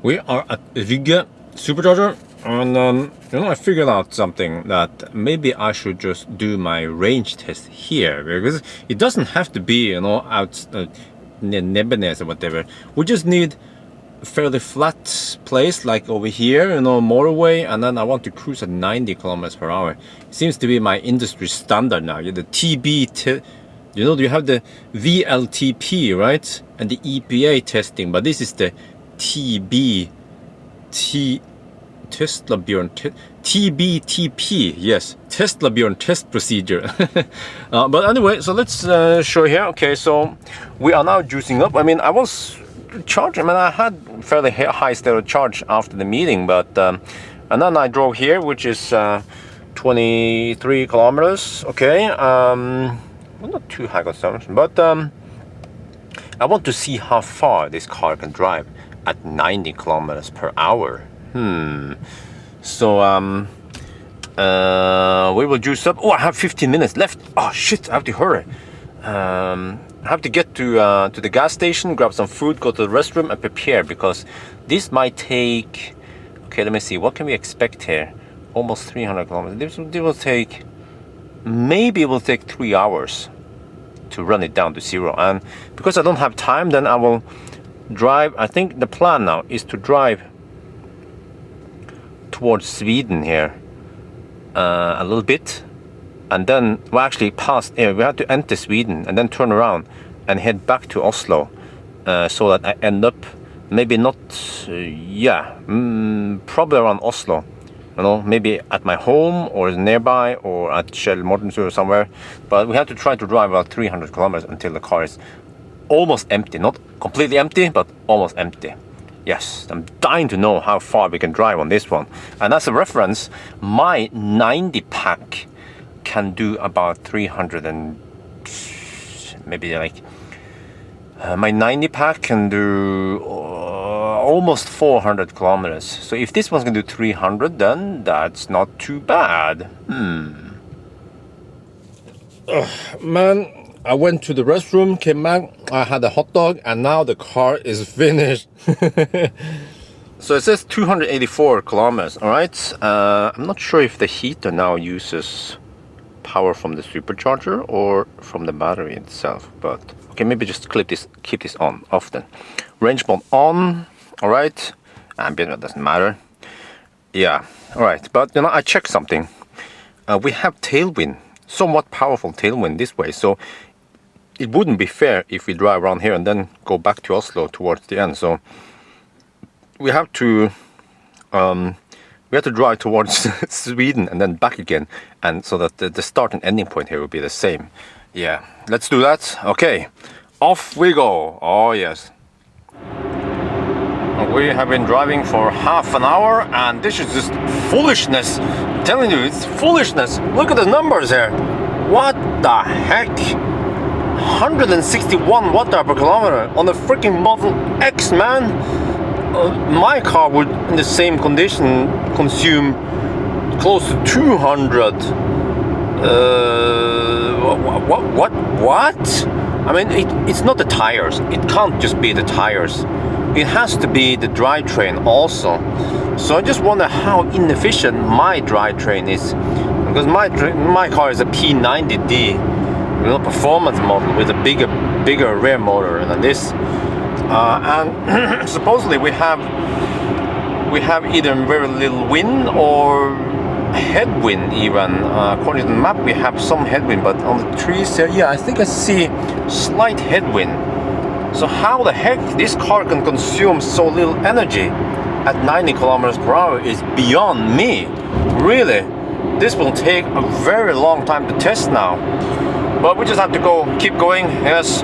We are at Rygge supercharger, and I figured out something that maybe I should just do my range test here, because it doesn't have to be out near Nebbenes or whatever. We just need a fairly flat place like over here, Norway, and then I want to cruise at 90 kilometers per hour. It seems to be my industry standard now. The TB, you have the VLTP, right, and the EPA testing, but this is the TBTP, yes, Tesla Bjorn test procedure. But anyway, so let's show here. Okay, so we are now juicing up. I mean, I was charging. I had fairly high state of charge after the meeting, but and then I drove here, which is 23 kilometers. Okay, well, not too high consumption, but I want to see how far this car can drive at 90 kilometers per hour. So we will juice up. Oh, I have 15 minutes left. Oh shit, I have to hurry. I have to get to the gas station, grab some food, go to the restroom, and prepare, because this might take. Okay, let me see. What can we expect here? Almost 300 kilometers. This will take. Maybe it will take 3 hours to run it down to zero. And because I don't have time, then I will drive. I think the plan now is to drive towards Sweden here a little bit, and then we actually passed. We have to enter Sweden and then turn around and head back to Oslo, so that I end up maybe not, probably around Oslo. Maybe at my home or nearby or at Shell Mortensrud or somewhere. But we have to try to drive about 300 kilometers until the car is almost empty. Not completely empty, but almost empty. Yes, I'm dying to know how far we can drive on this one. And as a reference, my 90 pack can do about 300 and maybe like my 90 pack can do almost 400 kilometers. So if this one's gonna do 300, then that's not too bad. Man, I went to the restroom, came back, I had a hot dog, and now the car is finished. So it says 284 kilometers, all right? I'm not sure if the heater now uses power from the supercharger or from the battery itself, but okay, maybe just keep this on off then. Range mode on, all right. Ambient doesn't matter. Yeah, all right. But I checked something. We have tailwind, somewhat powerful tailwind this way, so it wouldn't be fair if we drive around here and then go back to Oslo towards the end. So we have to drive towards Sweden and then back again, and so that the start and ending point here will be the same. Yeah, let's do that. Okay, off we go. Oh yes. We have been driving for half an hour, and this is just foolishness. I'm telling you, it's foolishness. Look at the numbers here. What the heck? 161 watt-hour per kilometer on the freaking Model X, man. My car would, in the same condition, consume close to 200. What? I mean, it's not the tires. It can't just be the tires. It has to be the drivetrain also. So I just wonder how inefficient my drivetrain is, because my car is a P90D, performance model with a bigger rear motor than this, and supposedly we have either very little wind or headwind even. According to the map, we have some headwind, but on the trees there, yeah, I think I see slight headwind. So how the heck this car can consume so little energy at 90 kilometers per hour is beyond me. Really, this will take a very long time to test now. But we just have to keep going. Yes.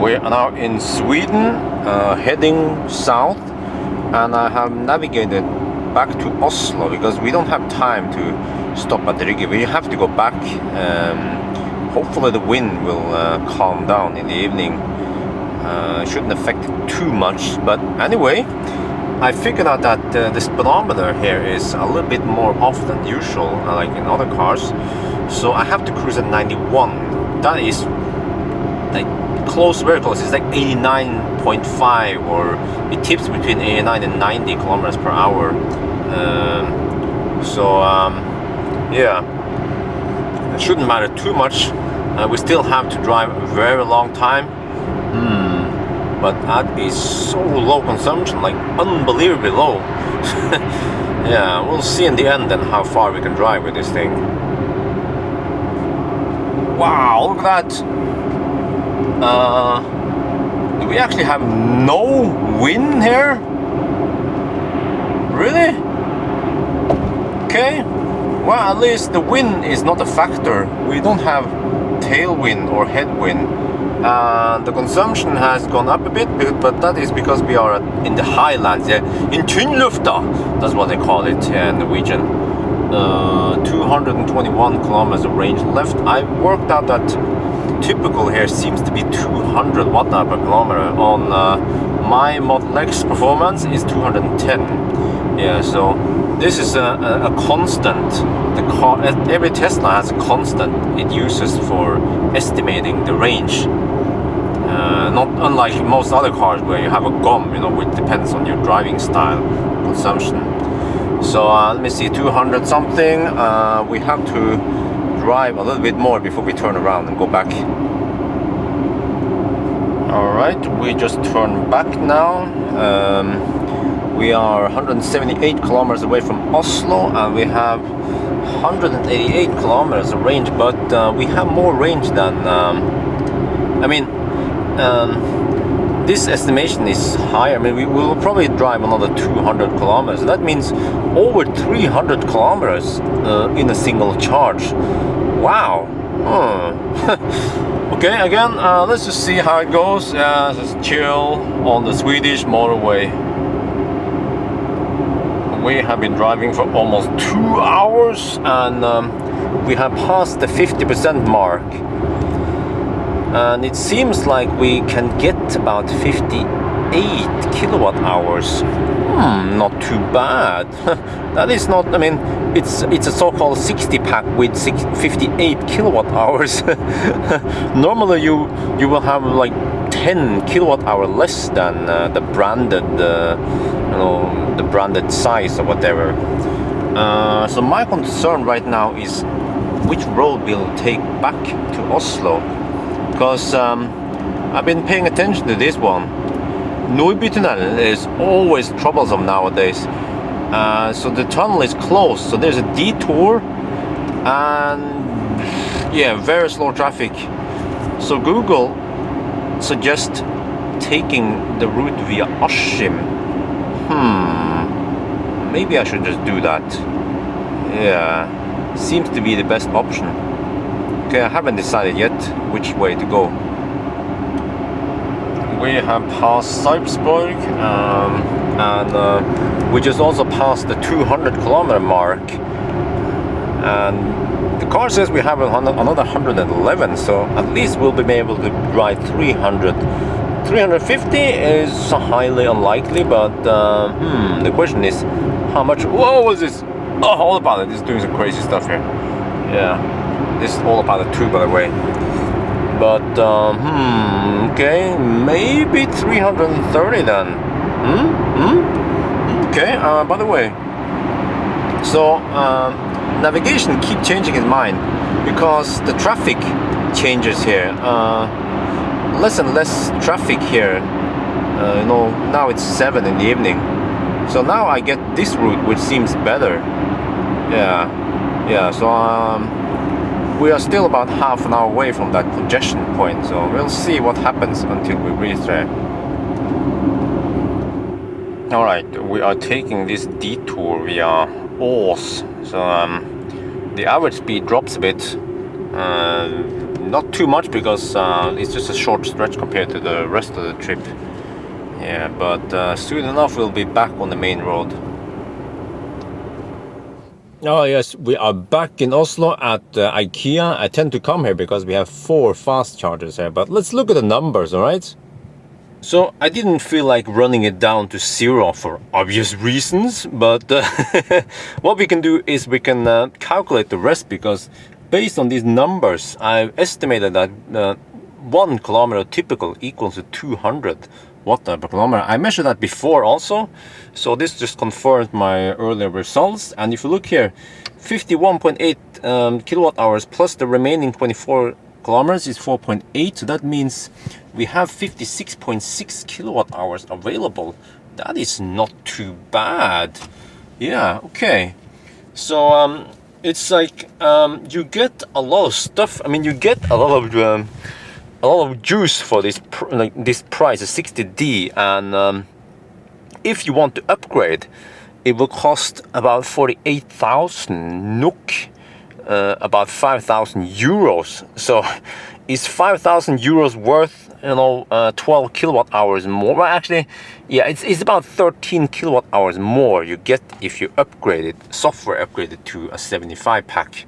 We are now in Sweden, heading south, and I have navigated back to Oslo because we don't have time to stop at the Rygge. We have to go back. Hopefully the wind will calm down in the evening. Shouldn't affect it too much, but anyway, I figured out that the speedometer here is a little bit more off than usual, like in other cars. So I have to cruise at 91. That is like close, very close. It's like 89.5, or it tips between 89 and 90 kilometers per hour. Yeah, it shouldn't matter too much. We still have to drive a very long time. But that is so low consumption, like unbelievably low. Yeah, we'll see in the end then how far we can drive with this thing. Wow, look at that. Do we actually have no wind here? Really? Okay. Well, at least the wind is not a factor. We don't have tailwind or headwind. The consumption has gone up a bit, but that is because we are in the highlands. Yeah, in Tynnlufta, that's what they call it in Norwegian. 221 kilometers of range left. I worked out that typical here seems to be 200 watt-hour per kilometer. On my Model X performance is 210. Yeah, so this is a constant. The car, every Tesla has a constant it uses for estimating the range. Not unlike most other cars where you have a GOM, you know, which depends on your driving style, consumption. So let me see, 200 something. We have to drive a little bit more before we turn around and go back. All right, we just turn back now. We are 178 kilometers away from Oslo, and we have 188 kilometers of range, but we have more range than this estimation is higher. I mean, we will probably drive another 200 kilometers. That means over 300 kilometers in a single charge. Wow. Okay, again, let's just see how it goes. Just chill on the Swedish motorway. We have been driving for almost 2 hours, and we have passed the 50% mark. And it seems like we can get about 58 kilowatt hours. Not too bad. That is not, I mean, it's a so-called 60-pack with 58 kilowatt hours. Normally you will have like 10 kilowatt hour less than the branded, the branded size or whatever. So my concern right now is which road we'll take back to Oslo. Because I've been paying attention to this one. Norway is always troublesome nowadays. So the tunnel is closed, so there's a detour, and yeah, very slow traffic. So Google suggests taking the route via Askim. Maybe I should just do that. Yeah, seems to be the best option. Okay, I haven't decided yet which way to go. We have passed Sarpsborg, and we just also passed the 200 kilometer mark. And the car says we have another 111, so at least we'll be able to drive 300. 350 is highly unlikely, but the question is how much. Whoa, what is this? Oh, Autopilot is doing some crazy stuff here. Yeah. This is Autopilot 2, by the way. But, okay, maybe 330 then. Okay, by the way. So, navigation keep changing its mind because the traffic changes here. Less and less traffic here. You know, now it's 7 in the evening. So now I get this route, which seems better. Yeah, so, we are still about half an hour away from that congestion point, so we'll see what happens until we reach there. Alright, we are taking this detour via Ås, so the average speed drops a bit. Not too much because it's just a short stretch compared to the rest of the trip. Yeah, but soon enough we'll be back on the main road. Oh yes, we are back in Oslo at IKEA. I tend to come here because we have 4 fast chargers here, but let's look at the numbers, alright? So I didn't feel like running it down to 0 for obvious reasons, but what we can do is we can calculate the rest, because based on these numbers I've estimated that 1 kilometer typical equals to 200 watt per kilometer. I measured that before also, so this just confirms my earlier results. And if you look here, 51.8 kilowatt hours plus the remaining 24 kilometers is 4.8, so that means we have 56.6 kilowatt hours available. That is not too bad. Yeah, okay. So it's like you get a lot of stuff. I mean, you get a lot of juice for this this price, 60D, and if you want to upgrade, it will cost about 48,000 NOK, about 5,000 euros. So is 5,000 euros worth, 12 kilowatt hours more? Well, actually, yeah, it's about 13 kilowatt hours more you get if you upgrade it, software upgrade it to a 75 pack.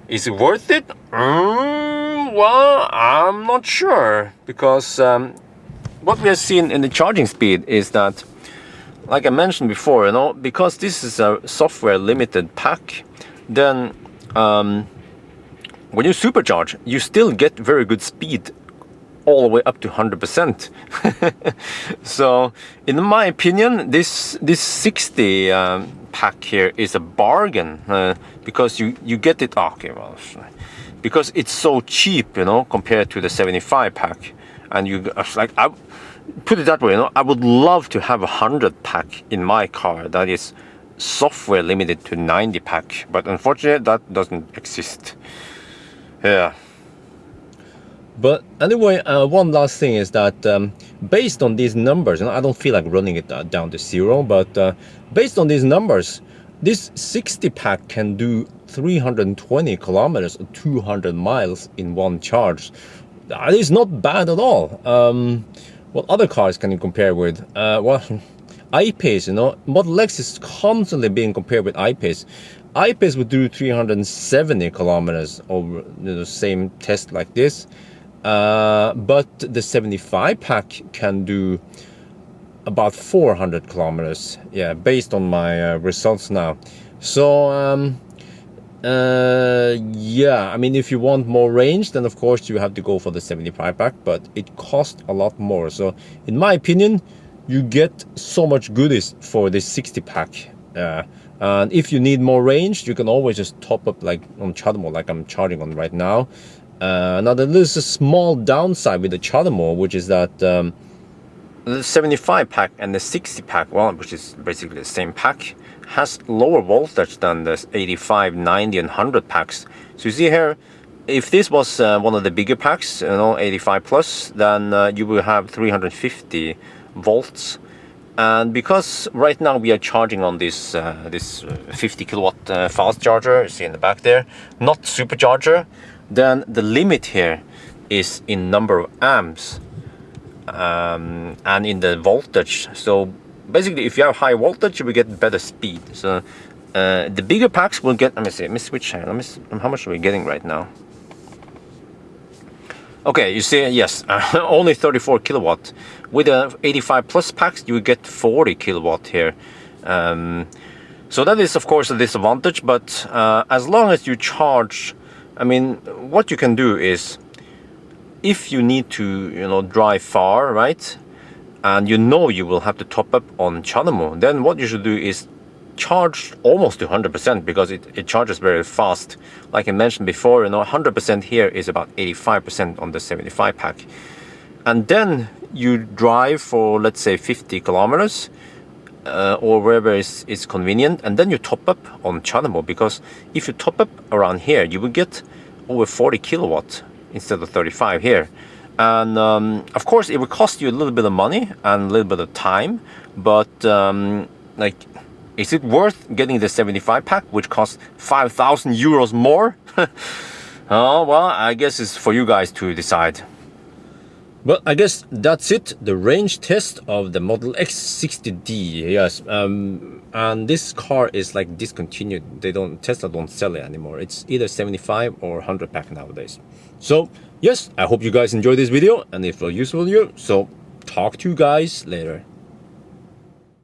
Is it worth it? Well, I'm not sure, because what we have seen in the charging speed is that, like I mentioned before, because this is a software limited pack, then when you supercharge, you still get very good speed all the way up to 100%. So, in my opinion, this 60 pack here is a bargain, because you get it. Okay, well, because it's so cheap, compared to the 75 pack, and I put it that way, I would love to have a 100 pack in my car that is software limited to 90 pack, but unfortunately that doesn't exist. Yeah. But anyway, one last thing is that based on these numbers, I don't feel like running it down to zero, but based on these numbers, this 60 pack can do 320 kilometers or 200 miles in one charge. That is not bad at all. What other cars can you compare with? Well, I-Pace, Model X is constantly being compared with I-Pace. I-Pace would do 370 kilometers over the same test like this. But the 75 pack can do about 400 kilometers, yeah, based on my results now. So yeah, I mean, if you want more range, then of course you have to go for the 75 pack, but it costs a lot more. So in my opinion, you get so much goodies for this 60 pack. And if you need more range, you can always just top up like on CHAdeMO, like I'm charging on right now. Now there's a small downside with the CHAdeMO, which is that the 75 pack and the 60 pack, well, which is basically the same pack, has lower voltage than the 85, 90 and 100 packs. So you see here, if this was one of the bigger packs, 85 plus, then you will have 350 volts. And because right now we are charging on this 50 kilowatt fast charger, you see in the back there, not supercharger, then the limit here is in number of amps and in the voltage. So basically, if you have high voltage, you will get better speed. So the bigger packs will get, let me switch here. How much are we getting right now? Okay, you see, yes, only 34 kilowatt. With the 85 plus packs, you get 40 kilowatt here. So that is, of course, a disadvantage, but as long as you charge, I mean, what you can do is, if you need to, drive far, right, and you will have to top up on CHAdeMO, then what you should do is charge almost to 100%, because it charges very fast. Like I mentioned before, 100% here is about 85% on the 75 pack. And then you drive for, let's say, 50 kilometers or wherever is convenient, and then you top up on CHAdeMO, because if you top up around here, you will get over 40 kilowatt instead of 35 here. And of course, it will cost you a little bit of money and a little bit of time, but like, is it worth getting the 75 pack, which costs 5,000 euros more? Oh, well, I guess it's for you guys to decide. But I guess that's it, the range test of the Model X 60D. Yes, and this car is like discontinued. Tesla don't sell it anymore. It's either 75 or 100 pack nowadays. So yes, I hope you guys enjoyed this video, and it was useful to you. So talk to you guys later.